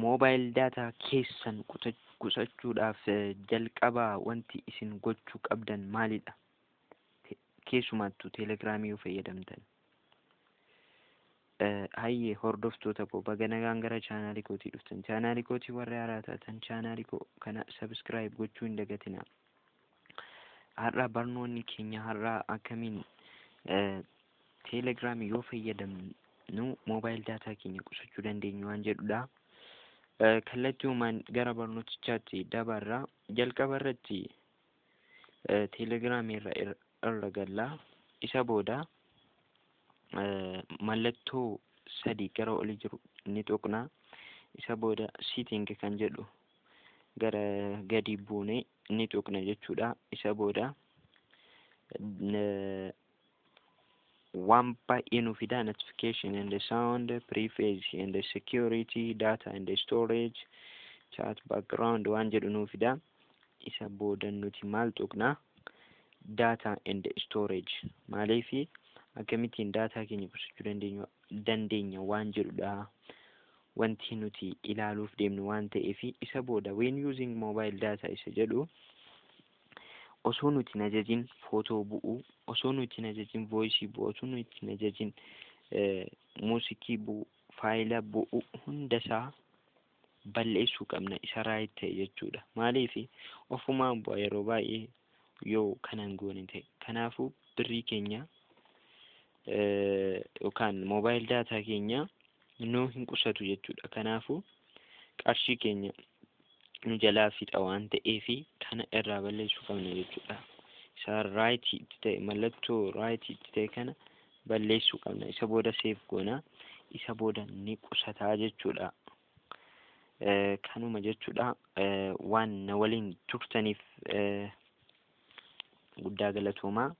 mobile data keessan qusachuudhaaf jalqabaa wanti isin gochuu qabdan maalidha? Keessumattuu telegraamii yoo fayyadamtan. Ayye hordoftoota koo baga nagaan gara chaanaalii kootii dhuftan. Chaanaalii kootii warra haaraa taatan chaanaalii koo kana subscribe gochuu hin dagatinaa. Har'a barnoonni keenya har'a akkamiin telegraamii yoo fayyadamnu mobile data keenya qusachuu dandeenyu waan jedhudha. Kallattiiwwan gara barnootichaatti dabarra jalqaba irratti telegraamii irra galla. Isa booda mallattoo sadii gara olii jiru ni tuqna. Isa booda setting kan jedhu gara gadi buune ni tuqna jechuudha. Isa booda waan baay'ee nu fida notification and the sound, preface and the security, data and the storage, chat background waan jedhu nu fida. Isa booda nuti maal tuqna? Data and the storage. Maaliifi akkamittiin data keenya qusachuu dandeenya waan jedhudha. Wanti nuti ilaaluuf deemnu waan ta'eefi isa booda when using mobile data isa jedhu osoo nuti najajin footoo bu'u, osoo nuti najajin voice bu'u, osoo nuti najajin muusikii bu'u, faayila bu'u hundasaa balleessuu qabna isa right ta'e jechuudha. Maaliifi ofumaan bu'a yeroo baay'ee yoo kanan goone ta'e. Kanaafuu birrii keenya yookaan mobile data keenya nu hin qusatu jechuudha. Kanaafuu qarshii keenya nu jalaa fixa waan ta'eefi kana irraa balleessuu qabna jechuudha. Isa right itti ta'e mallattoo right itti ta'e kana balleessuu qabna. Isa booda save goona. Isa booda ni qusataa jechuudha. Kanuma jechuudha. Waan na waliin turtaniif guddaa galatoomaa.